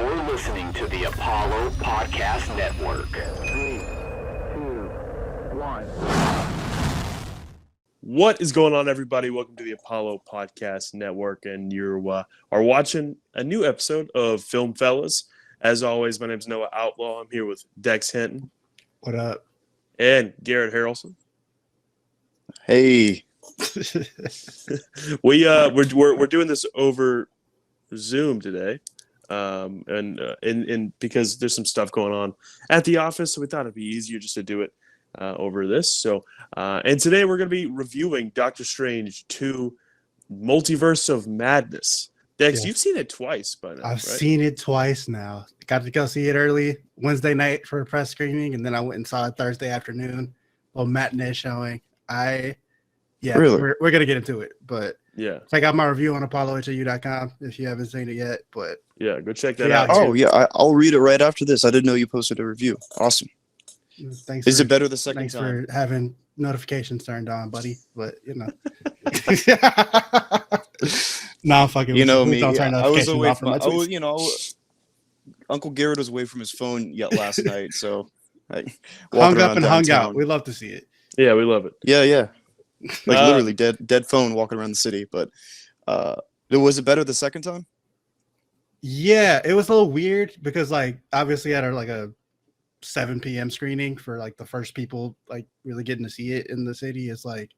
You're listening to the Apollo Podcast Network. 3, 2, 1. What is going on, everybody? Welcome to the Apollo Podcast Network, and you are watching a new episode of Film Fellas. As always, my name is Noah Outlaw. I'm here with Dex Hinton. What up? And Garrett Harrelson. Hey. We're doing this over Zoom today, and because there's some stuff going on at the office, so we thought it'd be easier just to do it over this. So, and today we're going to be reviewing Doctor Strange 2: Multiverse of Madness. Dex, You've seen it twice by now. I've seen it twice now. Got to go see it early Wednesday night for a press screening, and then I went and saw it Thursday afternoon. A matinee showing. Really? We're gonna get into it, but check out my review on apollohau.com if you haven't seen it yet. But go check that out. Oh yeah, I'll read it right after this. I didn't know you posted a review. Awesome. Thanks. Is it better the second thanks time? for having notifications turned on, buddy. But you know, nah, fucking. You know me. Don't turn I was away off from. my Uncle Garrett was away from his phone yet last night, so I hung up and hung out. We love to see it. Yeah, we love it. Yeah. Like literally dead phone walking around the city. But was it better the second time? Yeah, it was a little weird because like obviously at a 7 p.m. screening for like the first people like really getting to see it in the city is like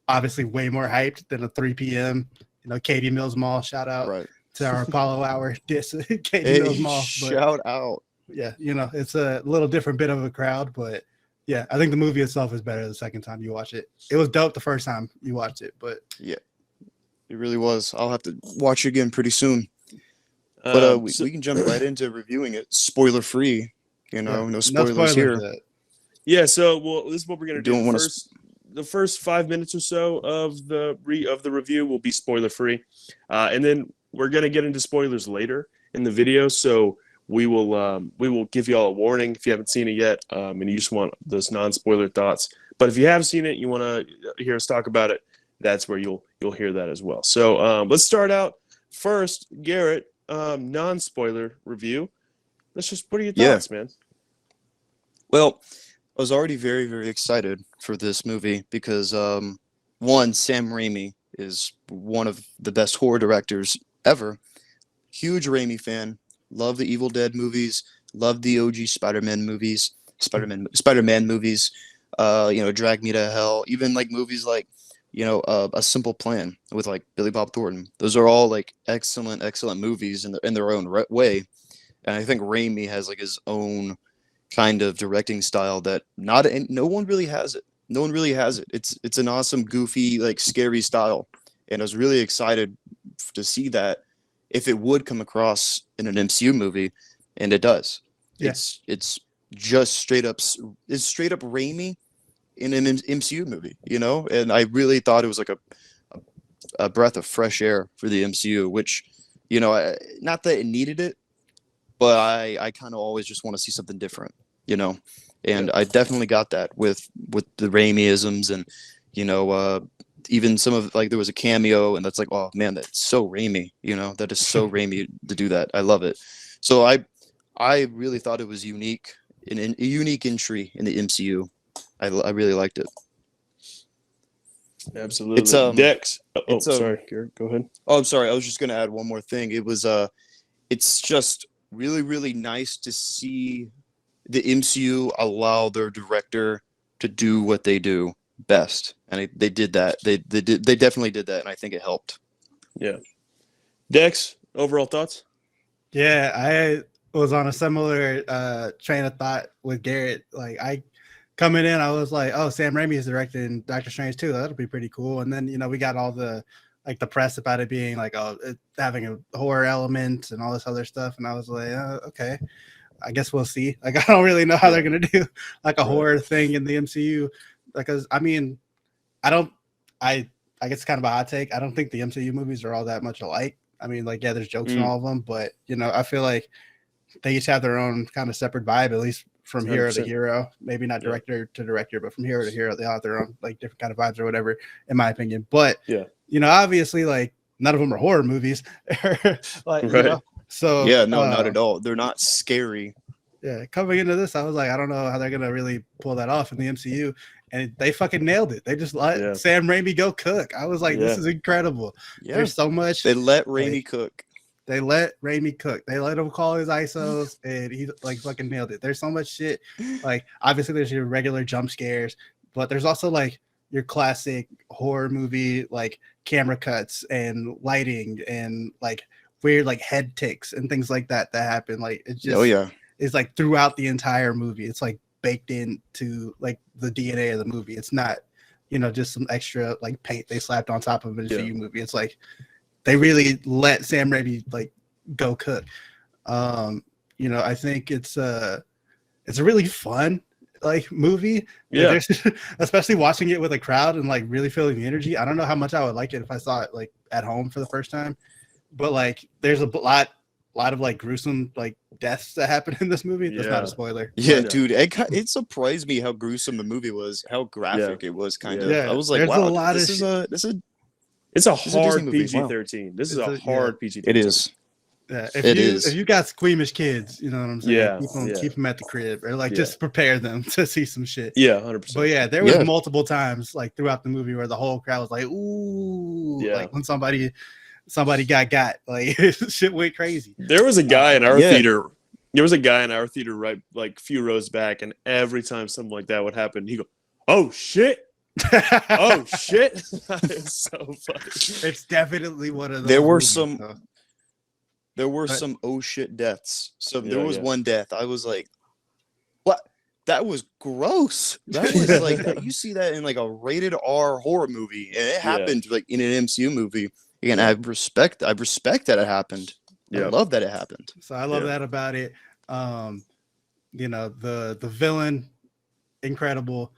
obviously way more hyped than a 3 p.m. Katie Mills Mall. Shout out to our Apollo Hour Katie Mills Mall. But, shout out. Yeah, it's a little different bit of a crowd, but yeah, I think the movie itself is better the second time you watch it. It was dope the first time you watched it, but yeah, it really was. I'll have to watch it again pretty soon. But we can jump right into reviewing it, spoiler free. No spoilers here. Yeah, so this is what we're gonna do. The first 5 minutes or so of the review will be spoiler free, and then we're gonna get into spoilers later in the video. So we will give you all a warning if you haven't seen it yet, and you just want those non-spoiler thoughts. But if you have seen it, you want to hear us talk about it, that's where you'll hear that as well. So let's start out first, Garrett. Non-spoiler review. What are your thoughts, man? Well, I was already very, very excited for this movie because one, Sam Raimi is one of the best horror directors ever. Huge Raimi fan. Love the Evil Dead movies. Love the OG Spider-Man movies. Spider-Man movies. Drag Me to Hell. Even like movies like A Simple Plan with like Billy Bob Thornton. Those are all like excellent movies in their own way. And I think Raimi has like his own kind of directing style that no one really has it. No one really has it. It's an awesome, goofy, like scary style. And I was really excited to see that if it would come across in an MCU movie, and it does. Yeah. It's just straight up Raimi in an MCU movie, and I really thought it was like a breath of fresh air for the MCU, which, not that it needed it, but I kind of always just want to see something different, and I definitely got that with the Raimi-isms and, even some of like there was a cameo and that's like, oh man, that's so Raimi, that is so Raimi to do that. I love it. So I really thought it was unique, a unique entry in the MCU. I really liked it. Absolutely. It's Dex. Sorry, Garrett, go ahead. Oh, I'm sorry. I was just going to add one more thing. It was it's just really, really nice to see the MCU allow their director to do what they do best, and they did that. They definitely did that, and I think it helped. Yeah. Dex, overall thoughts? Yeah, I was on a similar train of thought with Garrett. Like coming in, I was like, oh, Sam Raimi is directing Doctor Strange 2. That'll be pretty cool. And then, we got all the press about it being like, oh, it having a horror element and all this other stuff. And I was like, okay, I guess we'll see. Like, I don't really know how they're going to do like a horror thing in the MCU. Because, I mean, I guess it's kind of a hot take. I don't think the MCU movies are all that much alike. I mean, like, yeah, there's jokes in all of them. But, I feel like they each have their own kind of separate vibe, at least from 100%. Hero to hero, maybe not director to director, but from hero to hero, they all have their own like different kind of vibes or whatever, in my opinion. But obviously, like none of them are horror movies, like So Yeah, no, not at all. They're not scary. Yeah, coming into this, I was like, I don't know how they're gonna really pull that off in the MCU, and they fucking nailed it. They just let Sam Raimi go cook. I was like, this is incredible. Yeah. There's so much. They let Raimi cook. They let Raimi cook. They let him call his ISOs, and he like fucking nailed it. There's so much shit. Like obviously, there's your regular jump scares, but there's also like your classic horror movie like camera cuts and lighting and like weird like head ticks and things like that happen. Like it just is like throughout the entire movie. It's like baked into like the DNA of the movie. It's not, you know, just some extra like paint they slapped on top of a MCU movie. It's like they really let Sam Raimi like go cook. You know, I think it's a really fun like movie. Yeah. Especially watching it with a crowd and like really feeling the energy. I don't know how much I would like it if I saw it like at home for the first time. But like there's a lot of like gruesome like deaths that happen in this movie. That's not a spoiler. Yeah, dude, it surprised me how gruesome the movie was, how graphic it was. Kind of. I was like, wow, this is a hard PG-13. Wow. This is a hard PG-13. It is. Yeah, if you got squeamish kids, you know what I'm saying? Keep them at the crib, or like just prepare them to see some shit. Yeah, 100%. But yeah, there was multiple times like throughout the movie where the whole crowd was like, "Ooh!" Like when somebody got like shit went crazy. There was a guy in our theater. There was a guy in our theater right like a few rows back, and every time something like that would happen, he go, "Oh shit." Oh shit. It's so funny. It's definitely one of those. There were some oh shit deaths. So there was one death. I was like, what? That was gross. That was like you see that in like a rated R horror movie, and it happened like in an MCU movie. Again, I respect that it happened. I love that it happened. So I love that about it. You know, the villain, incredible.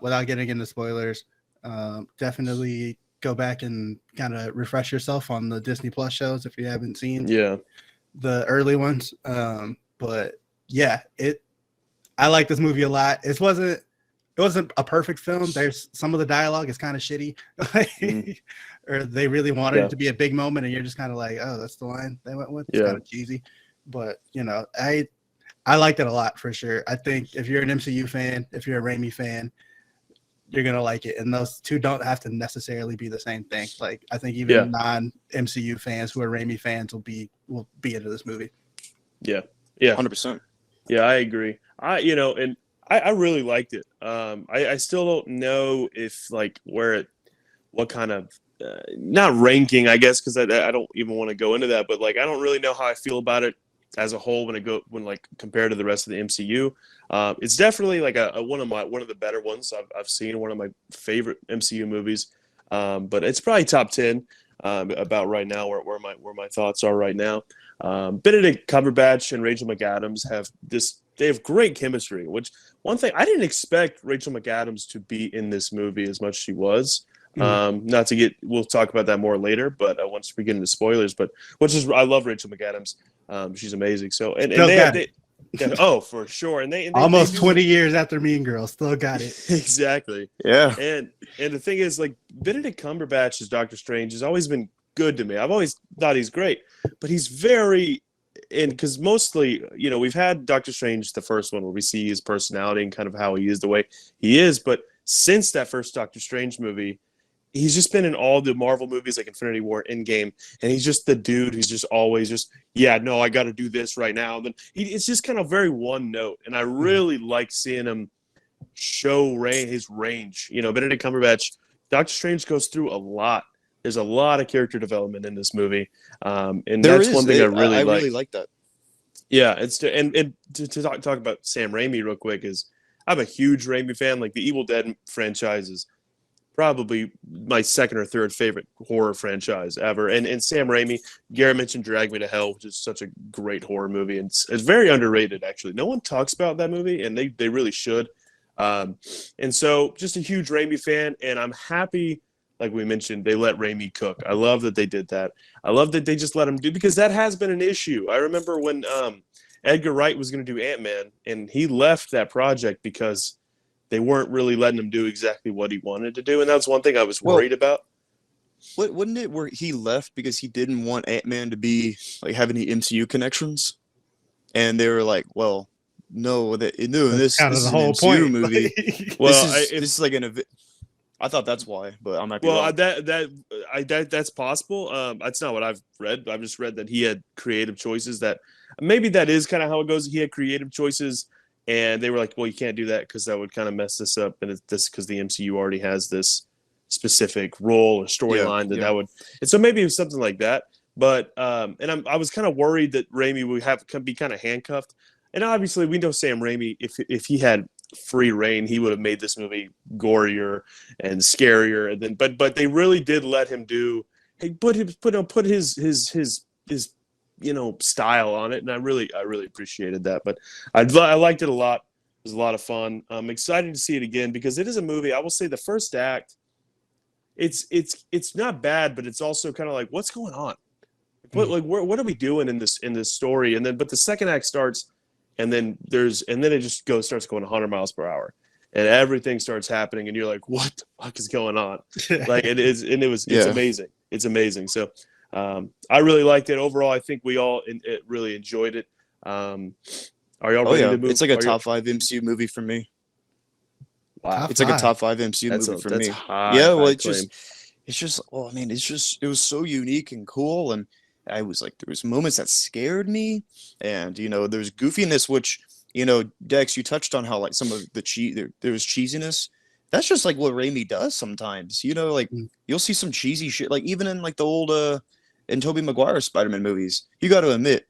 Without getting into spoilers, definitely go back and kind of refresh yourself on the Disney Plus shows if you haven't seen the early ones. But yeah, I like this movie a lot. It wasn't a perfect film. There's some of the dialogue is kind of shitty, or they really wanted it to be a big moment, and you're just kind of like, oh, that's the line they went with. It's kind of cheesy, but you know, I liked it a lot for sure. I think if you're an MCU fan, if you're a Raimi fan, you're gonna like it. And those two don't have to necessarily be the same thing. Like I think even non-MCU fans who are Raimi fans will be into this movie. Yeah, 100%. Yeah, I agree. I really liked it. I still don't know if like what kind of not ranking, I guess, because I don't even want to go into that. But like I don't really know how I feel about it as a whole when like compared to the rest of the MCU. It's definitely like one of the better ones I've seen, one of my favorite MCU movies. But it's probably top 10 about right now where my thoughts are right now. Benedict Cumberbatch and Rachel McAdams they have great chemistry, which one thing I didn't expect Rachel McAdams to be in this movie as much as she was. We'll talk about that more later, but once we get into spoilers, I love Rachel McAdams. She's amazing. So oh, for sure. And they almost 20 years after Mean Girls, still got it. Exactly. Yeah. And the thing is, like Benedict Cumberbatch as Doctor Strange has always been good to me. I've always thought he's great, but he's because mostly, you know, we've had Doctor Strange, the first one, where we see his personality and kind of how he is the way he is. But since that first Doctor Strange movie, he's just been in all the Marvel movies like Infinity War, Endgame, and he's just the dude who's just always I got to do this right now. And then it's just kind of very one note, and I really like seeing him show his range. You know, Benedict Cumberbatch, Doctor Strange goes through a lot. There's a lot of character development in this movie, and that's one thing I really like. I really like that. Yeah, and to talk about Sam Raimi real quick is I'm a huge Raimi fan. Like the Evil Dead franchise is probably my second or third favorite horror franchise ever. And Sam Raimi, Garrett mentioned Drag Me to Hell, which is such a great horror movie, and it's very underrated actually. No one talks about that movie, and they really should. And so just a huge Raimi fan, and I'm happy. Like we mentioned, they let Raimi cook. I love that they did that. I love that they just let him do, because that has been an issue. I remember when Edgar Wright was going to do Ant-Man, and he left that project because they weren't really letting him do exactly what he wanted to do. And that's one thing I was worried about. Wouldn't it where he left because he didn't want Ant-Man to be like have any MCU connections, and they were like, well, no, this kind of is the an whole MCU point. movie. Well, this is like I thought that's why, but I might be well, wrong. that's possible. That's not what I've read. I've just read that he had creative choices. That maybe that is kind of how it goes. He had creative choices, and they were like, "Well, you can't do that because that would kind of mess this up." And it's this because the MCU already has this specific role or storyline that would. And so maybe it was something like that. But and I was kind of worried that Raimi would be kind of handcuffed. And obviously, we know Sam Raimi. If he had free reign, he would have made this movie gorier and scarier. And then, but they really did let him do. He put his style on it, and I really appreciated that. But I liked it a lot. It was a lot of fun. I'm excited to see it again because it is a movie. I will say the first act, it's not bad, but it's also kind of like what's going on. What are we doing in this story? And then, but the second act starts. And then it just starts going 100 miles per hour, and everything starts happening, and you're like, "What the fuck is going on?" Like it is, and it's amazing. It's amazing. So, I really liked it overall. I think we all really enjoyed it. Are y'all ready to move? It's like a top 5 MCU movie for me. Wow, it's like a top 5 MCU movie for me. Yeah, well, it's just. Oh, I mean, it was so unique and cool, and I was like, there was moments that scared me, and there's goofiness, which Dex, you touched on how like some of the there was cheesiness. That's just like what Raimi does sometimes. Like you'll see some cheesy shit, like even in like the old in Tobey Maguire Spider-Man movies. You got to admit,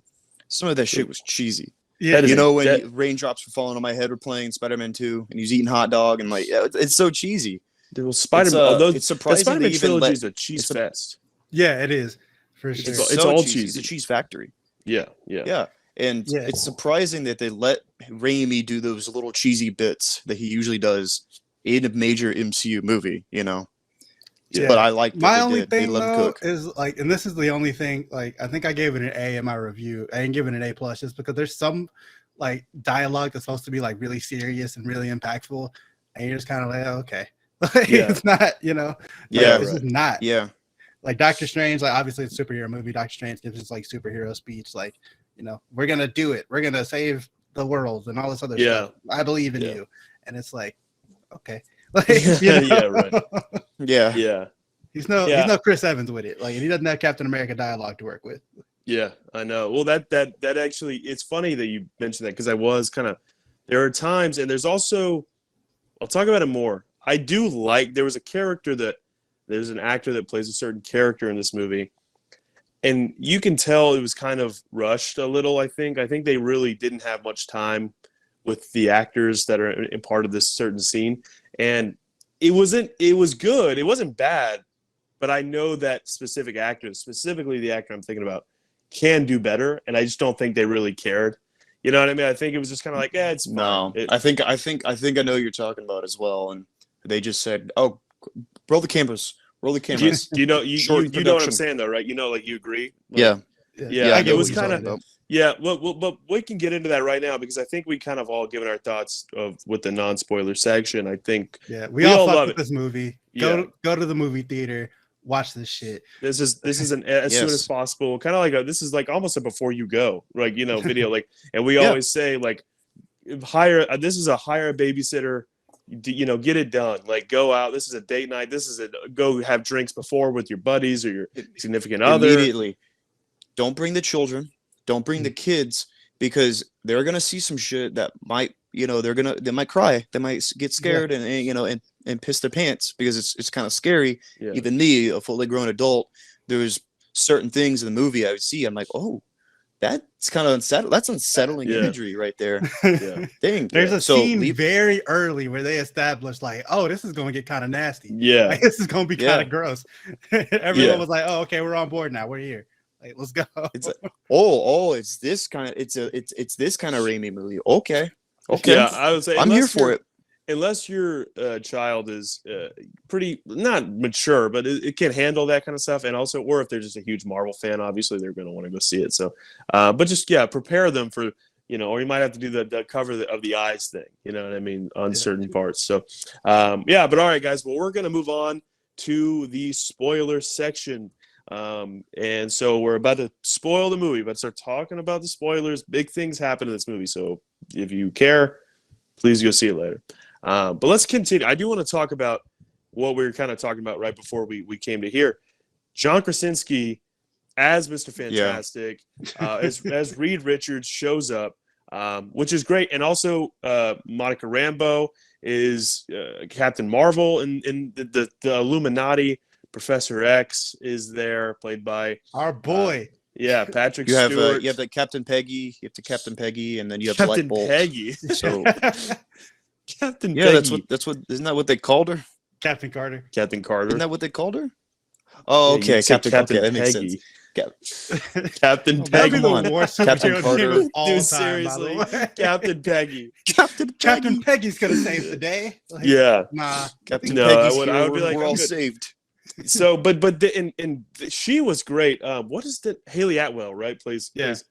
some of that shit was cheesy. Yeah, when raindrops were falling on my head, we're playing Spider-Man 2, and he's eating hot dog, and like it's so cheesy. Well, Spider-Man, it's surprising. The Spider-Man trilogy is a cheese fest. Yeah, it is. For sure. It's all cheesy. It's a cheese factory. Yeah. And it's surprising that they let Raimi do those little cheesy bits that he usually does in a major MCU movie, Yeah. But I like my only thing though is like, and this is the only thing. Like, I think I gave it an A in my review. I didn't give it an A plus just because there's some like dialogue that's supposed to be like really serious and really impactful, and you're just kind of like, oh, okay, it's not, this is not. Yeah. Like Doctor Strange, like obviously it's a superhero movie. Doctor Strange gives his like superhero speech, like, we're gonna do it. We're gonna save the world and all this other stuff. I believe in you. And it's like, okay. Like, Yeah, right. Yeah. He's no Chris Evans with it. Like, and he doesn't have Captain America dialogue to work with. Yeah, I know. Well, that actually, it's funny that you mentioned that because I was kind of, there are times, and there's also, I'll talk about it more. I do like, there's an actor that plays a certain character in this movie, and you can tell it was kind of rushed a little. I think they really didn't have much time with the actors that are in part of this certain scene, and it was good. It wasn't bad, but I know that specific actors, specifically the actor I'm thinking about, can do better, and I just don't think they really cared. You know what I mean? I think it was just kind of like, it's fine. No, I think I know what you're talking about as well, and they just said, "Oh, roll the cameras." You know what I'm saying though, right? Like you agree? Like, yeah. It was kind of but we can get into that right now because I think we kind of all given our thoughts of with the non-spoiler section. I think we all love this movie. Go to the movie theater, watch this shit. This is an as soon as possible, kind of like this is like almost a before you go, like video, like, and we always say like hire a babysitter. Get it done. Like, go out. This is a date night. This is go have drinks before with your buddies or your significant other. Immediately. Don't bring the children. Don't bring the kids because they're gonna see some shit that might, they might cry. They might get scared and piss their pants because it's kind of scary. Yeah. Even me, a fully grown adult, there's certain things in the movie I would see. I'm like, oh, that's kind of unsettling imagery right there. There's a scene very early where they establish like, oh, this is going to get kind of nasty. Yeah, like, this is going to be kind of gross. Everyone was like, oh, okay, we're on board now. We're here. Like, let's go. It's this kind of Raimi movie. Okay. Yeah, I would say I'm here for it. Unless your child is pretty not mature, but it can handle that kind of stuff, and also, or if they're just a huge Marvel fan, obviously they're going to want to go see it. So, but just prepare them for or you might have to do the cover of the eyes thing. You know what I mean on certain parts. So, but all right, guys. Well, we're going to move on to the spoiler section. And so we're about to spoil the movie, but start talking about the spoilers. Big things happen in this movie, so if you care, please go see it later. But let's continue. I do want to talk about what we were kind of talking about right before we came to here. John Krasinski as Mr. Fantastic, as Reed Richards shows up, which is great. And also Monica Rambeau is Captain Marvel in the Illuminati. Professor X is there, played by our boy. Patrick you have Stewart. you have the Captain Peggy, and then you have Captain Lightbolt. Peggy. So Captain yeah, Peggy. that's what isn't that what they called her? Captain Carter. Captain Carter. Isn't that what they called her? Oh, okay, you'd say Captain Peggy. That makes sense. Captain That'd be Peggy. the worst Captain superhero Carter. name of all Dude, time, by seriously, the way. Captain Peggy. Captain Peggy's gonna save the day. Like, Yeah. Nah. Captain No, Peggy's I would here. be like, we're I'm all good. saved. So, and she was great. What is that? Haley Atwell, right? Plays. And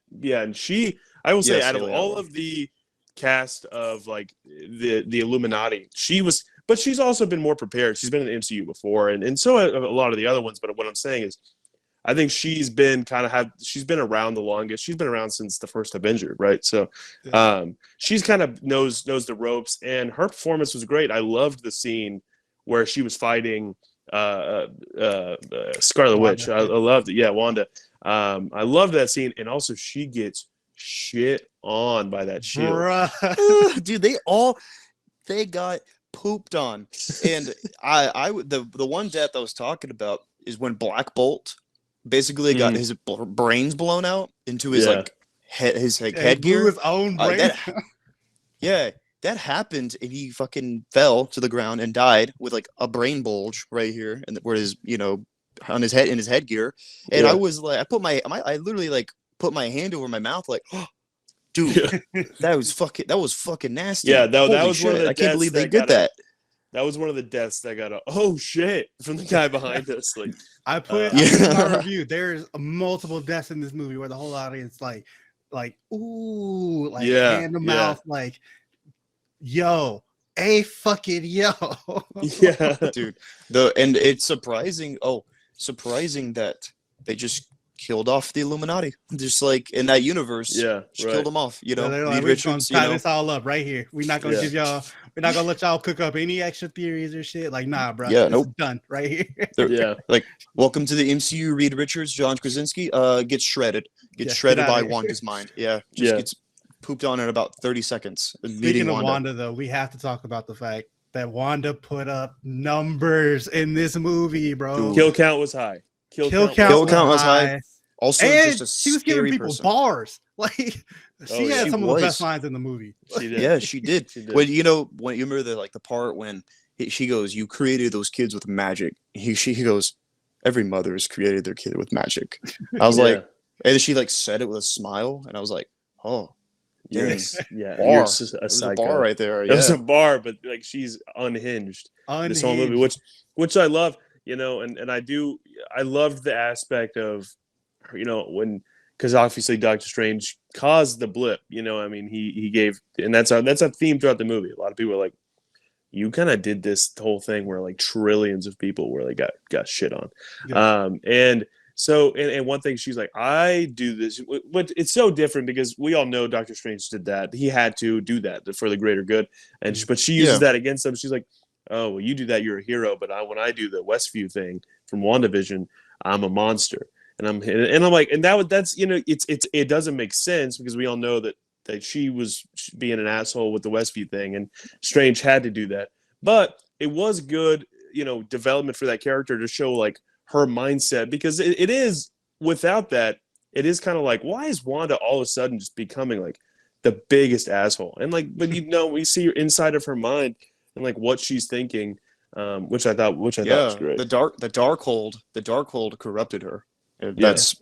I will say, Yes, out of Haley all Atwell. of the cast of like the Illuminati, she was. But she's also been more prepared. She's been in the MCU before, and so have a lot of the other ones. But what I'm saying is, I think she's been she's been around the longest. She's been around since the first Avenger, right? So, she's kind of knows the ropes, and her performance was great. I loved the scene where she was fighting Scarlet Witch. I loved it. Yeah, Wanda. I loved that scene, and also she gets shit on by that shield. Bruh. Dude, they got pooped on, and the one death I was talking about is when Black Bolt basically got his brains blown out into his headgear. His own brain. That happened, and he fucking fell to the ground and died with like a brain bulge right here, and where his on his head in his headgear. And I was like, I literally like put my hand over my mouth, like, oh, dude, that was fucking nasty. Yeah, that Holy was shit. one of the I can't believe they deaths did that. That was one of the deaths that got oh shit from the guy behind us. Like I put in my review. There's multiple deaths in this movie where the whole audience like ooh, like hand to mouth, like yo, a fucking yo. Yeah, dude. And it's surprising that they just killed off the Illuminati, just like in that universe. Killed them off. You know, they're Reed like, we're Richards. gonna tie this all up right here. We're not gonna give y'all. We're not gonna let y'all cook up any extra theories or shit. Like, nah, bro. Yeah, nope. Done right here. Like, welcome to the MCU. Reed Richards, John Krasinski, gets shredded. Gets shredded by Wanda's mind. Gets pooped on in about 30 seconds. Speaking of Wanda, though, we have to talk about the fact that Wanda put up numbers in this movie, bro. Dude. Kill count was high. Kill count was high. Also, and just she was giving people bars. Like she had some of the best lines in the movie. She did. Yeah, she did. When you remember the part when she goes, "You created those kids with magic." He goes, "Every mother has created their kid with magic." I was like, and she like said it with a smile, and I was like, "Oh, yes, yeah, bar. You're a bar right there." It was a bar, but like she's unhinged. This whole movie, which I love, and I loved the aspect of, because obviously Doctor Strange caused the blip. I mean, he gave, and that's a theme throughout the movie. A lot of people are like, you kind of did this whole thing where like trillions of people really got shit on. And so, and one thing she's like, I do this, but it's so different because we all know Doctor Strange did that. He had to do that for the greater good. But she uses that against him. She's like, oh, well, you do that, you're a hero. But when I do the Westview thing from WandaVision, I'm a monster. And I'm like, and that's it doesn't make sense because we all know that she was being an asshole with the Westview thing, and Strange had to do that. But it was good, development for that character to show like her mindset, because it is, without that, it is kind of like, why is Wanda all of a sudden just becoming like the biggest asshole? And like, but we see inside of her mind and like what she's thinking, which I thought was great. The Darkhold corrupted her. That's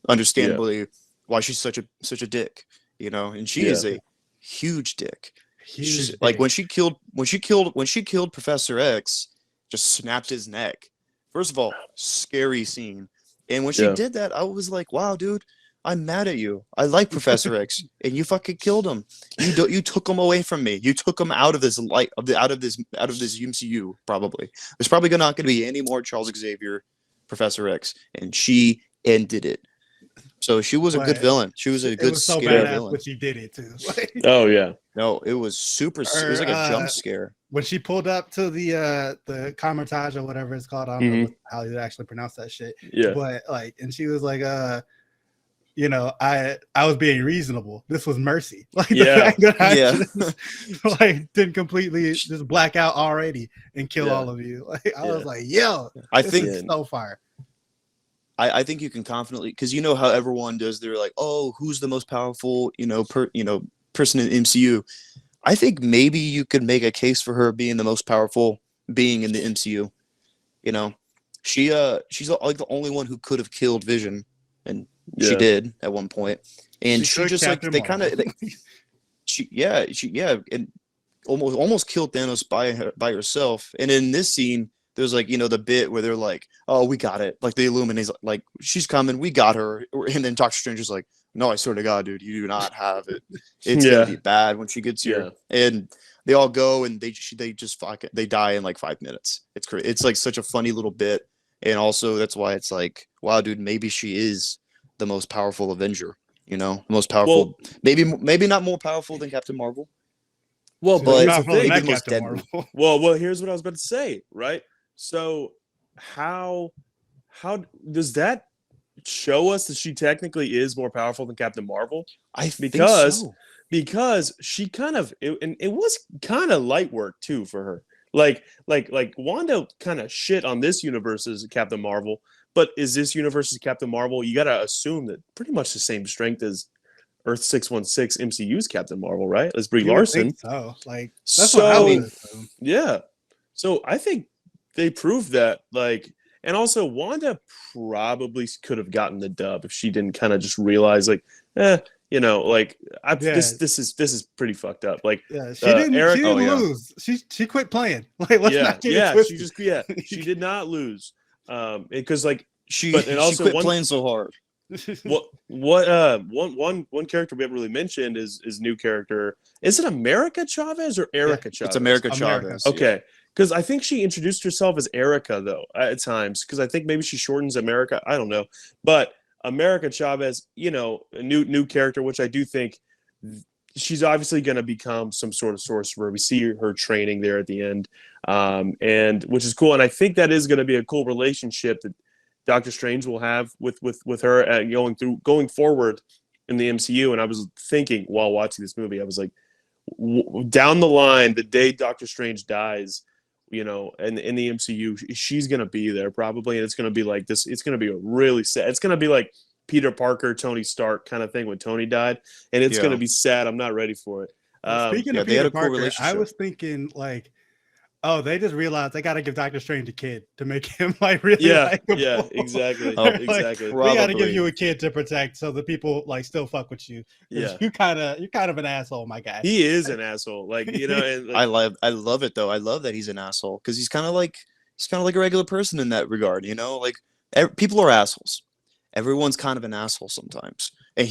understandably why she's such a dick, and she is a huge dick. She's like when she killed Professor X, just snapped his neck. First of all, scary scene. And when she did that, I was like, wow, dude, I'm mad at you. I like Professor X, and you fucking killed him. You took him away from me. You took him out of this out of this MCU. Probably there's probably not going to be any more Charles Xavier, Professor X, and she ended it. So she was a good villain. She was a good scary villain. But she did it too. Oh yeah. No, it was super. It was like a jump scare when she pulled up to the Carmitage or whatever it's called. I don't know how you actually pronounce that shit. Yeah. But like, and she was like, you know, I was being reasonable. This was mercy. Like the fact that I like didn't completely just black out already and kill all of you. Like I was like, yo, I think is so fire. I think you can confidently, because you know how everyone does. They're like, oh, who's the most powerful, person in MCU? I think maybe you could make a case for her being the most powerful being in the MCU. You know, she's like the only one who could have killed Vision, and she did at one point. And she just like they kind of, she and almost killed Thanos by herself. And in this scene, there's like, the bit where they're like, oh, we got it. Like the Illuminates, like she's coming, we got her. And then Doctor Strange is like, no, I swear to God, dude, you do not have it. It's gonna be bad when she gets here. And they all go and they just they die in like 5 minutes. It's crazy. It's like such a funny little bit. And also that's why it's like, wow, dude, maybe she is the most powerful Avenger. The most powerful. Well, maybe not more powerful than Captain Marvel. Well, but maybe the most deadly. Well, here's what I was about to say, right? So how does that show us that she technically is more powerful than Captain Marvel? Because she kind of it was kind of light work too for her. Like Wanda kind of shit on this universe's Captain Marvel, but is this universe's Captain Marvel? You gotta assume that pretty much the same strength as Earth 616 MCU's Captain Marvel, right? As Brie Larson. So like that's what I would assume. Yeah. So I think they proved that, like, and also Wanda probably could have gotten the dub if she didn't kind of just realize, like, this is pretty fucked up. Like, she didn't lose. She quit playing. Like, let's she did not lose. Because like she quit playing so hard. One character we haven't really mentioned is new character. Is it America Chavez or Erica Chavez? It's America Chavez. Okay. Because I think she introduced herself as Erica, though, at times. Because I think maybe she shortens America. I don't know. But America Chavez, a new character, which I do think she's obviously going to become some sort of sorcerer. We see her training there at the end, and which is cool. And I think that is going to be a cool relationship that Doctor Strange will have with her going forward in the MCU. And I was thinking while watching this movie, I was like, down the line, the day Doctor Strange dies, and in the MCU, she's gonna be there probably, and it's gonna be like this. It's gonna be a really sad. It's gonna be like Peter Parker, Tony Stark kind of thing when Tony died, and it's gonna be sad. I'm not ready for it. Speaking of Peter Parker, I was thinking like, oh, they just realized they got to give Doctor Strange a kid to make him like really likable. Yeah, exactly. Exactly. We got to give you a kid to protect so the people like still fuck with you. Yeah, you're kind of an asshole, my guy. He is an asshole, like And, I love it though. I love that he's an asshole because he's kind of like a regular person in that regard. Like people are assholes. Everyone's kind of an asshole sometimes, and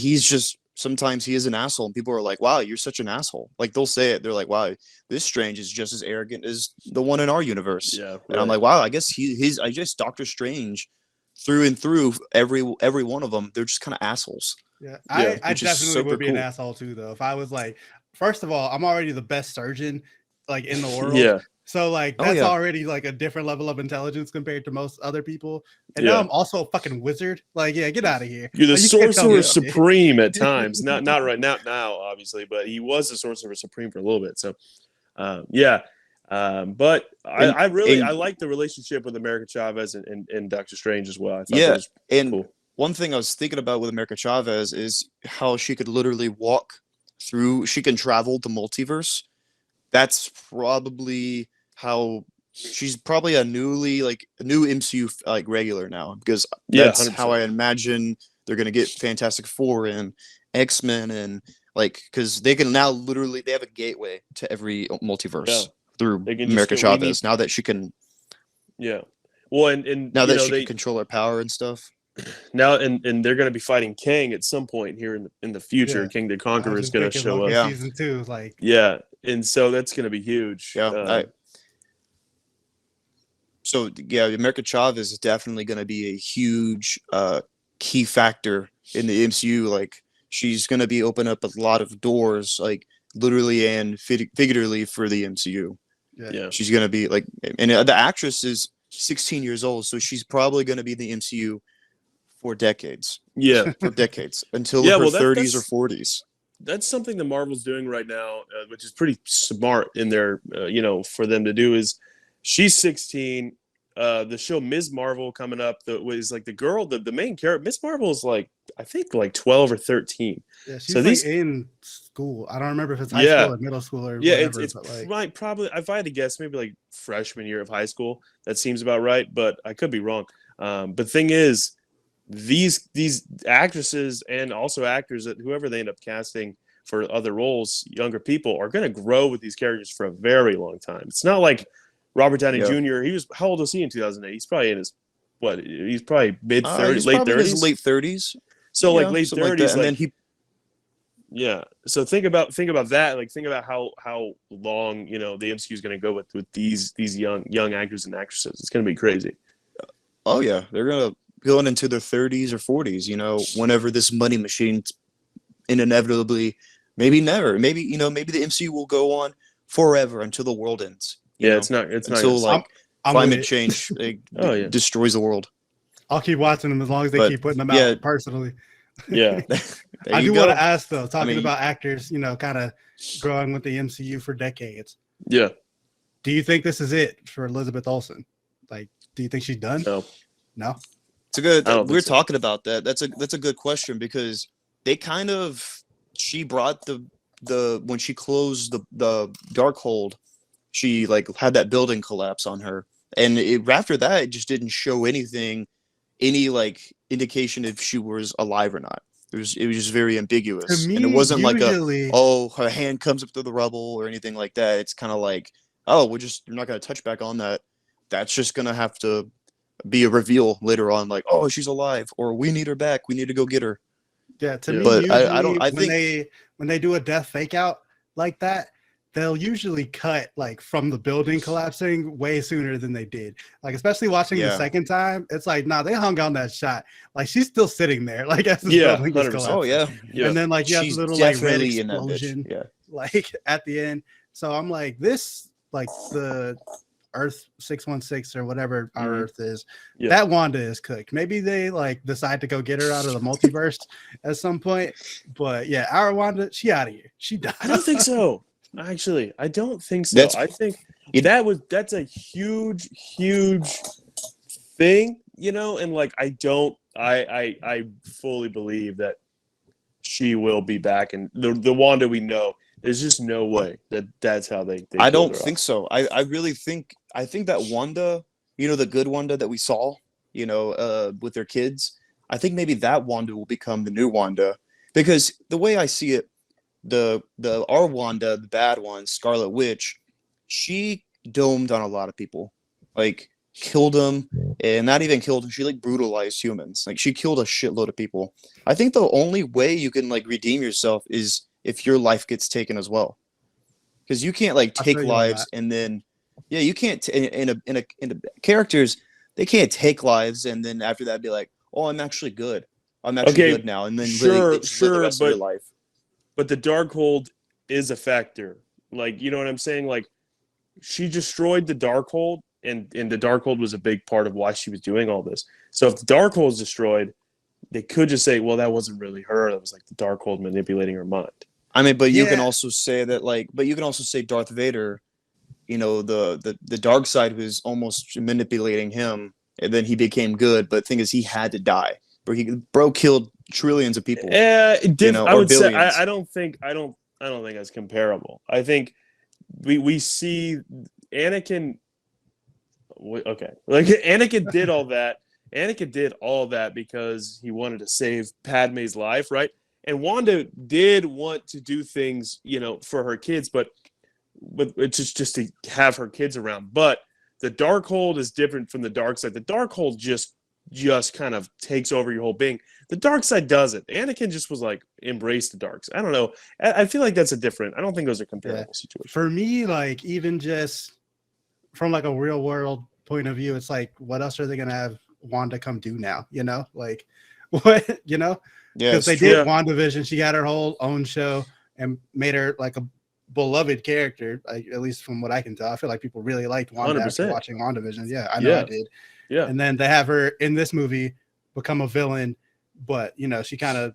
sometimes he is an asshole, and people are like, wow, you're such an asshole. Like, they'll say it. They're like, wow, this Strange is just as arrogant as the one in our universe. Yeah. Right. And I'm like, wow, I guess I guess Doctor Strange through and through, every one of them, they're just kind of assholes. Yeah. I definitely would be an asshole too, though. If I was like, first of all, I'm already the best surgeon like in the world. Yeah. So like that's already like a different level of intelligence compared to most other people. And now I'm also a fucking wizard. Like, get out of here. You're the Sorcerer Supreme at times. Not right now, obviously, but he was the Sorcerer Supreme for a little bit. So but I like the relationship with America Chavez and Doctor Strange as well. I thought that was cool. One thing I was thinking about with America Chavez is how she could literally she can travel the multiverse. That's probably how she's probably a new MCU like regular now, because that's 100%. How I imagine they're gonna get Fantastic Four and X-Men, and like because they can now literally they have a gateway to every multiverse through America Chavez now that she can. Yeah. Well, and now that she can control her power and stuff. now, and they're going to be fighting Kang at some point here in the future. Yeah. King the I Conqueror was is just going to thinking show Loki up. Yeah. season 2, like Yeah, and so that's going to be huge. Yeah. So yeah, America Chavez is definitely going to be a huge key factor in the MCU. Like she's going to be opening up a lot of doors, like literally and figuratively for the MCU. Yeah. She's going to be like, and the actress is 16 years old, so she's probably going to be in the MCU for decades. Yeah. For decades until Yeah, her well, 30s or 40s. That's something that Marvel's doing right now, which is pretty smart in their, for them to do. Is she's 16. The show Ms. Marvel coming up was like the girl, the main character. Ms. Marvel is like, I think like 12 or 13. yeah, she's So like in school. I don't remember if it's high school or middle school or whatever. it's but like, right, probably, if I had to guess, maybe like freshman year of high school. That seems about right, but I could be wrong. But thing is, these actresses and also actors, that whoever they end up casting for other roles, younger people, are going to grow with these characters for a very long time. It's not like Robert Downey Jr. How old was he in 2008? He's probably in his he's probably mid 30s, late 30s, his late 30s. So like late 30s, like and then he. Yeah. So think about that. Like think about how long the MCU is going to go with these young actors and actresses. It's going to be crazy. Oh yeah, they're gonna going into their 30s or 40s. Whenever this money machine, inevitably, maybe never, maybe the MCU will go on forever until the world ends. It's not until like climate change destroys the world. I'll keep watching them as long as they keep putting them out personally. Yeah. I do want to ask though, talking about actors, kind of growing with the MCU for decades. Yeah. Do you think this is it for Elizabeth Olsen? Like, do you think she's done? No. It's a good. We're talking about that. That's a good question because they she brought the when she closed the Darkhold, she like had that building collapse on her, and after that it just didn't show any like indication if she was alive or not. It was just very ambiguous, and it wasn't like her hand comes up through the rubble or anything like that. It's kind of like, we're not going to touch back on that. That's just going to have to be a reveal later on, like, she's alive, or we need her back. We need to go get her. Yeah, to me, but I think when they do a death fake out like that, they'll usually cut like from the building collapsing way sooner than they did. Like, especially watching the second time, it's like, they hung on that shot. Like, she's still sitting there, like as the building is collapsing. Oh yeah. And then like you have a little like red explosion, like at the end. So I'm like, this, like the Earth 616 or whatever our Earth is, that Wanda is cooked. Maybe they like decide to go get her out of the multiverse at some point. But yeah, our Wanda, she out of here. She died. I don't think so. Actually, I don't think so. I think that's a huge thing, and like I fully believe that she will be back, and the Wanda we know, there's just no way that's how they I don't think so. I really think that Wanda, the good Wanda that we saw, with their kids, I think maybe that Wanda will become the new Wanda, because the way I see it, our Wanda, the bad one, Scarlet Witch, she domed on a lot of people, like killed them, and not even killed them. She like brutalized humans. Like she killed a shitload of people. I think the only way you can like redeem yourself is if your life gets taken as well, because you can't like take lives and then you can't in a characters, they can't take lives and then after that be like, I'm actually good. I'm actually good now, and then live the rest of your life. But the Darkhold is a factor. Like, you know what I'm saying? Like, she destroyed the Darkhold, and the Darkhold was a big part of why she was doing all this. So if the Darkhold is destroyed, they could just say, well, that wasn't really her. That was like the Darkhold manipulating her mind. I mean, but you can also say that, like, but you can also say Darth Vader, the dark side was almost manipulating him, and then he became good. But the thing is, he had to die. Bro killed trillions of people. I would say I don't think that's comparable. I think we see Anakin. Okay, like Anakin did all that. Anakin did all that because he wanted to save Padme's life, right? And Wanda did want to do things, for her kids, but just to have her kids around. But the Darkhold is different from the dark side. The Darkhold just just kind of takes over your whole being. The dark side doesn't. Anakin just was like embrace the dark side. I don't know. I feel like that's a different. I don't think those are comparable situations. For me, like even just from like a real world point of view, it's like, what else are they gonna have Wanda come do now? You know, like what because they did WandaVision. She got her whole own show and made her like a beloved character. Like, at least from what I can tell, I feel like people really liked Wanda 100%. after watching WandaVision. Yeah, I know I did. Yeah, and then they have her in this movie become a villain, but she kind of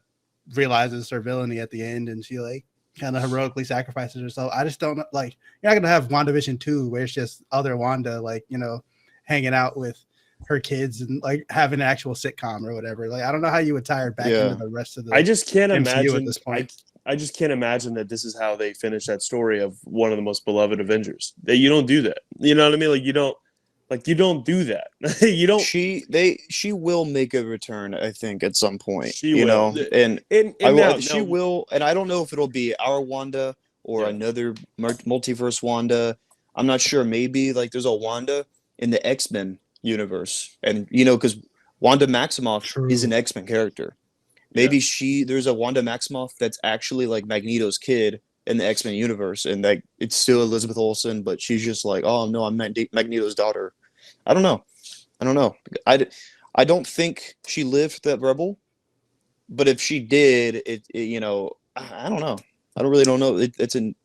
realizes her villainy at the end, and she like kind of heroically sacrifices herself. I just don't know, like, you're not gonna have WandaVision 2 where it's just other Wanda, like, hanging out with her kids and like having an actual sitcom or whatever. Like, I don't know how you would tie her back into the rest of the I just can't MCU imagine at this point. I just can't imagine that this is how they finish that story of one of the most beloved Avengers. That you don't do that. You know what I mean? Like, you don't do that. You don't. She will make a return, I think, at some point. She will. And now, she will. And I don't know if it'll be our Wanda or another multiverse Wanda. I'm not sure. Maybe like there's a Wanda in the X-Men universe, and because Wanda Maximoff is an X-Men character. Maybe there's a Wanda Maximoff that's actually like Magneto's kid in the X-Men universe, and like it's still Elizabeth Olsen, but she's just like, oh no, I'm Magneto's daughter. I don't know. I don't think she lived that Rebel, but if she did, I don't know. I really don't know. It's an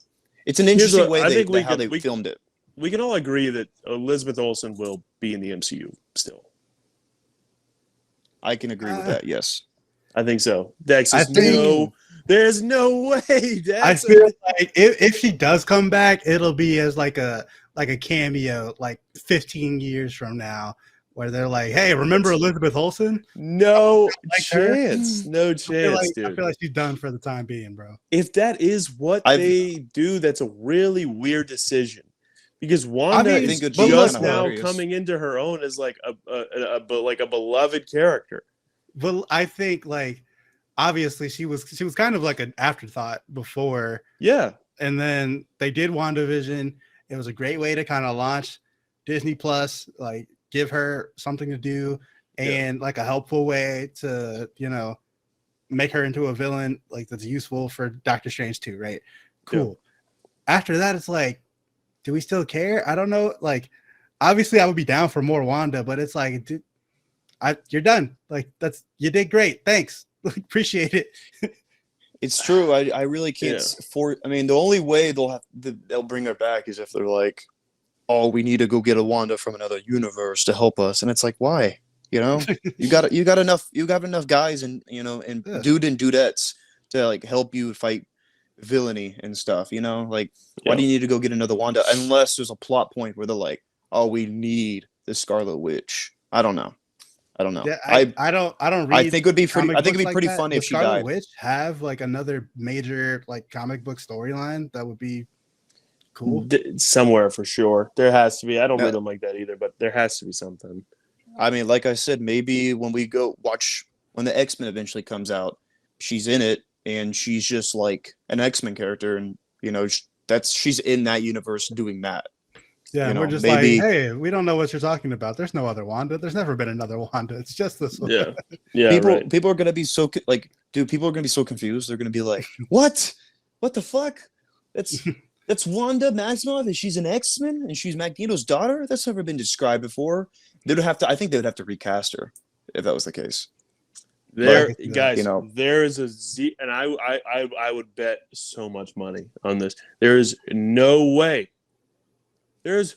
interesting way how they filmed it. We can all agree that Elizabeth Olsen will be in the MCU still. I can agree with that. Yes, I think so. Dex, there's no way. Dex. I feel like if she does come back, it'll be as like a cameo, like 15 years from now, where they're like, "Hey, remember Elizabeth Olsen?" No chance, no chance, dude. I feel like she's done for the time being, bro. If that is what they do, that's a really weird decision. Because Wanda is just now coming into her own as like a beloved character. Well, I think like obviously she was kind of like an afterthought before. Yeah. And then they did WandaVision. It was a great way to kind of launch Disney Plus, like give her something to do and like a helpful way to, make her into a villain like that's useful for Doctor Strange too, right? Cool. Yeah. After that, it's like, do we still care? I don't know. Like, obviously, I would be down for more Wanda, but it's like, dude, you're done. Like, you did great. Thanks. Appreciate it. It's true. I really can't. The only way they'll bring her back is if they're like, oh, we need to go get a Wanda from another universe to help us, and it's like, why? You got enough guys and dude and dudettes to like help you fight villainy and stuff, why do you need to go get another Wanda unless there's a plot point where they're like, oh, we need the Scarlet Witch. I don't know. Yeah, I don't read. I think it'd be pretty funny if she Scarlet died. Witch have like another major like comic book storyline that would be cool somewhere for sure. There has to be. I don't read them like that either, but there has to be something. I mean, like I said, maybe when we go watch when the X-Men eventually comes out, she's in it. And she's just like an X-Men character, and she's in that universe doing that. Yeah, and we're just like, hey, we don't know what you're talking about. There's no other Wanda. There's never been another Wanda. It's just this one. Yeah. People are gonna be so like, dude. People are gonna be so confused. They're gonna be like, what? What the fuck? That's Wanda Maximoff, and she's an X-Men, and she's Magneto's daughter. That's never been described before. I think they would have to recast her if that was the case. There is and I would bet so much money on this. There's no way that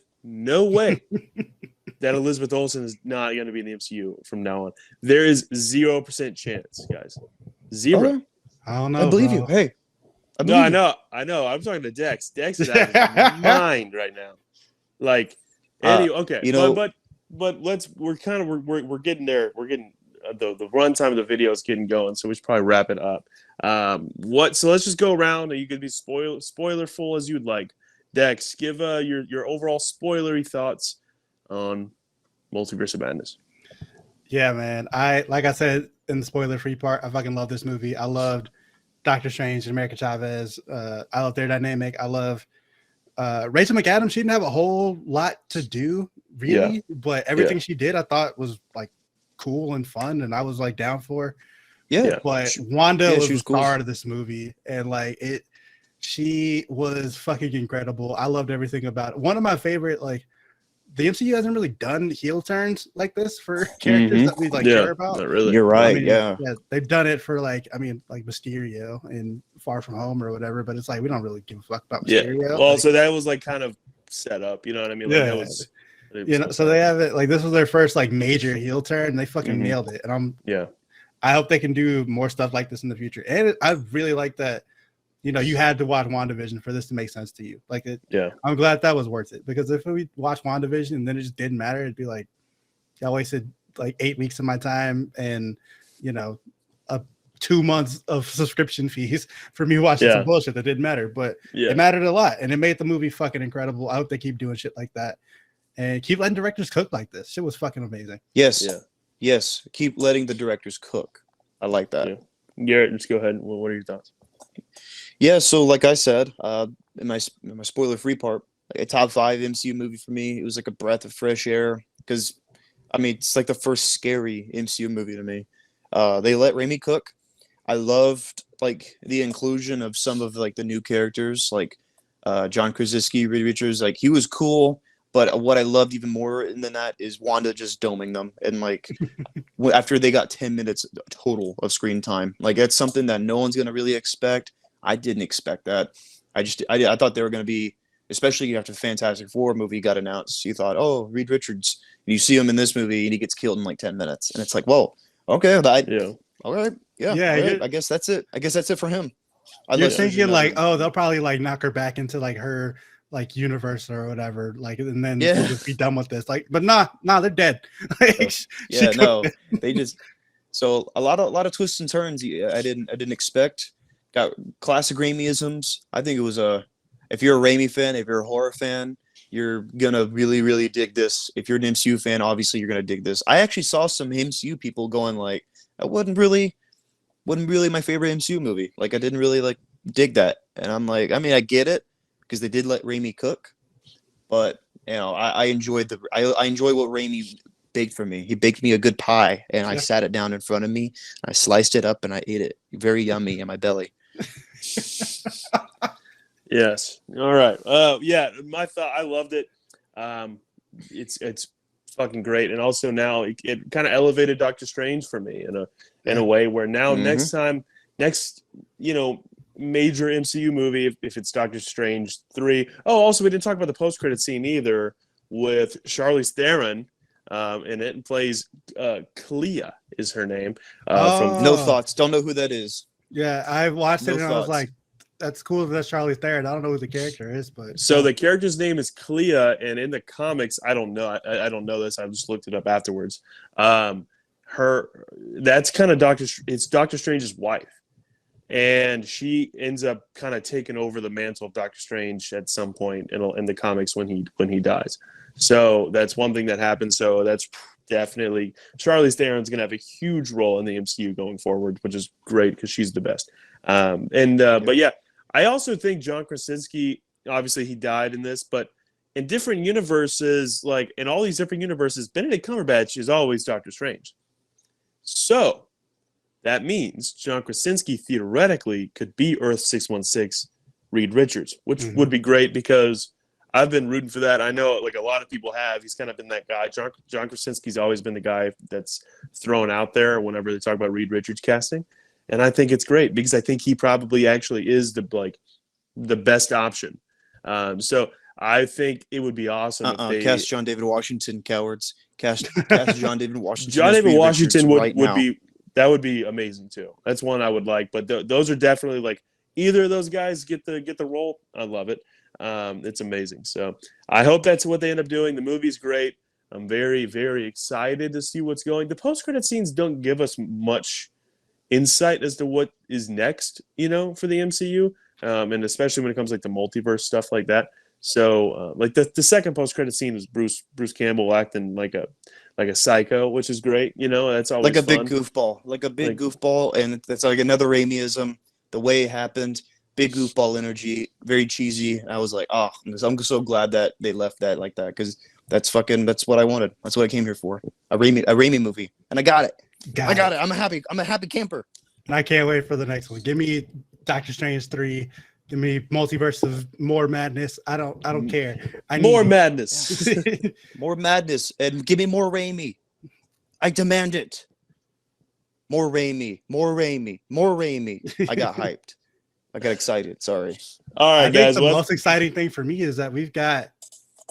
Elizabeth Olsen is not going to be in the MCU from now on. There is 0% chance, guys. 0. Okay. I don't know. I believe you. Hey, I know. I'm talking to Dex. Dex is out of his mind right now. Like, okay, but we're getting there. We're getting. The runtime of the video is getting going, so we should probably wrap it up. So let's just go around, and you could be spoilerful as you'd like. Dex, give your overall spoilery thoughts on Multiverse of Madness. Yeah, man. Like I said in the spoiler-free part, I fucking love this movie. I loved Doctor Strange and America Chavez. I love their dynamic. I love Rachel McAdams. She didn't have a whole lot to do, really, but everything she did, I thought was like cool and fun, and I was like down for. Yeah, But Wanda was she the was cool. star of this movie, and like she was fucking incredible. I loved everything about it. One of my favorite, like, the MCU hasn't really done heel turns like this for characters that we like care about. Not really. You're right. I mean, yeah, they've done it for like Mysterio in Far From Home or whatever, but it's like we don't really give a fuck about Mysterio. Yeah. Well, like, so that was like kind of set up, you know what I mean? Like, that was, so they have it like this was their first like major heel turn, and they fucking nailed it. And I hope they can do more stuff like this in the future. And I really like that. You had to watch WandaVision for this to make sense to you. Like, I'm glad that was worth it, because if we watched WandaVision and then it just didn't matter, it'd be like, I wasted like 8 weeks of my time and, 2 months of subscription fees for me watching some bullshit that didn't matter. But it mattered a lot, and it made the movie fucking incredible. I hope they keep doing shit like that and keep letting directors cook like this. Shit was fucking amazing. Yes. Yeah. Yes. Keep letting the directors cook. I like that. Yeah. Garrett, just go ahead. What are your thoughts? Yeah, so like I said, in my spoiler-free part, like a top 5 MCU movie for me, it was like a breath of fresh air, because, I mean, it's like the first scary MCU movie to me. They let Raimi cook. I loved like the inclusion of some of like the new characters, like John Krasinski, Reed Richards. Like, he was cool, but what I loved even more than that is Wanda just doming them, and like after they got 10 minutes total of screen time, like that's something that no one's gonna really expect. I didn't expect that. I thought they were going to be, especially after the Fantastic Four movie got announced, you thought, oh, Reed Richards. And you see him in this movie and he gets killed in like 10 minutes. And it's like, whoa, okay. All right. Yeah. Right, I guess that's it. I guess that's it for him. You're thinking like, oh, they'll probably like knock her back into like her like universe or whatever. Like, and then we'll just be done with this. Like, but nah, they're dead. They just, so a lot of twists and turns I didn't expect. Got classic Raimi-isms. I think it was if you're a Raimi fan, if you're a horror fan, you're gonna really, really dig this. If you're an MCU fan, obviously you're gonna dig this. I actually saw some MCU people going like, that wasn't really my favorite MCU movie. Like, I didn't really like dig that. And I'm like, I mean, I get it, because they did let Raimi cook, but I enjoy what Raimi baked for me. He baked me a good pie, and I sat it down in front of me. I sliced it up and I ate it. Very yummy in my belly. Yes. All right. My thought. I loved it. It's fucking great, and also now it kind of elevated Doctor Strange for me in a way where now next major MCU movie, if it's Doctor Strange 3. Oh, also we didn't talk about the post-credit scene either with Charlize Theron. And it plays Clea is her name. From No Thoughts. Don't know who that is. Yeah, I watched it and I was like, that's cool that that's Charlize Theron. I don't know who the character is, but so the character's name is Clea, and in the comics, I don't know. I don't know this. I just looked it up afterwards. That's kind of it's Doctor Strange's wife, and she ends up kind of taking over the mantle of Doctor Strange at some point in the comics when he dies. So that's one thing that happens. So that's definitely Charlize Theron's gonna have a huge role in the MCU going forward, which is great because she's the best. But yeah, I also think John Krasinski, obviously he died in this, but in different universes, like in all these different universes, Benedict Cumberbatch is always Doctor Strange. So that means John Krasinski theoretically could be Earth 616 Reed Richards, which would be great because I've been rooting for that. I know, like a lot of people have. He's kind of been that guy. John Krasinski's always been the guy that's thrown out there whenever they talk about Reed Richards casting, and I think it's great because I think he probably actually is the best option. So I think it would be awesome if they cast John David Washington, cowards. Cast John David Washington. John David Washington would be amazing too. That's one I would like. But those are definitely like either of those guys get the role. I love it. It's amazing. So I hope that's what they end up doing. The movie's great. I'm very, very excited to see what's going. The post-credit scenes don't give us much insight as to what is next, for the MCU. And especially when it comes like the multiverse stuff like that. So like the second post-credit scene was Bruce Campbell acting like a psycho, which is great. That's always like a fun. big goofball. And that's like another Raimiism. The way it happened. Big goofball energy, very cheesy. I was like, I'm so glad that they left that like that, because That's what I wanted. That's what I came here for. A Raimi movie, and I got it. I got it. I'm a happy camper. And I can't wait for the next one. Give me Doctor Strange 3. Give me Multiverse of more madness. I don't care. I need More madness. More madness, and give me more Raimi. I demand it. More Raimi. More Raimi. More Raimi. I got hyped. I got excited. Sorry. All right, I guys. think the most exciting thing for me is that we've got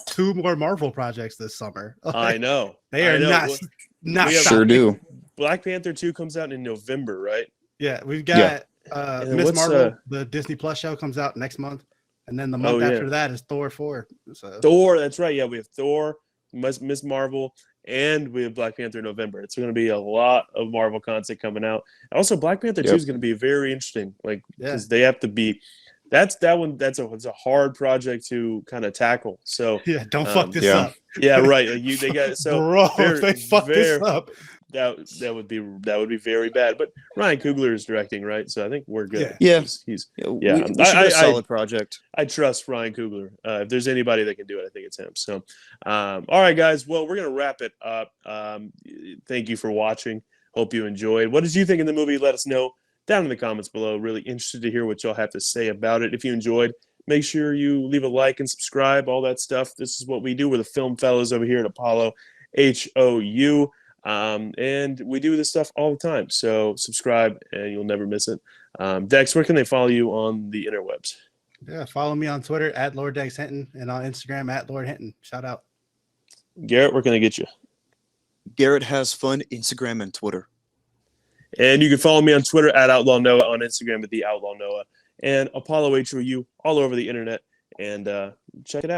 2 more Marvel projects this summer. I know. They are not we have- Sure do. Black Panther 2 comes out in November, right? Yeah, we've got And then Miss what's, Marvel, the Disney Plus show comes out next month. And then the month after that is Thor 4. So. Thor, that's right. Yeah, we have Thor, Miss Marvel, and we have Black Panther in November. It's going to be a lot of Marvel content coming out. Also, Black Panther 2 is going to be very interesting. Like, because they have to be. It's a hard project to kind of tackle. So yeah, don't fuck this up. Yeah, right. Like they got so bro, if they fuck this up. That would be very bad. But Ryan Coogler is directing, right? So I think we're good. Yeah. He's We should do a solid project. I trust Ryan Coogler. If there's anybody that can do it, I think it's him. So, all right, guys. Well, we're gonna wrap it up. Thank you for watching. Hope you enjoyed. What did you think of the movie? Let us know down in the comments below. Really interested to hear what y'all have to say about it. If you enjoyed, make sure you leave a like and subscribe. All that stuff. This is what we do. We're the Film Fellows over here at Apollo HOU. And we do this stuff all the time. So subscribe and you'll never miss it. Dex, where can they follow you on the interwebs? Yeah, follow me on Twitter at Lord Dex Hinton and on Instagram at Lord Hinton. Shout out. Garrett, where can they get you? Garrett has fun, Instagram and Twitter. And you can follow me on Twitter at Outlaw Noah, on Instagram at The Outlaw Noah, and Apollo HOU all over the internet. And check it out.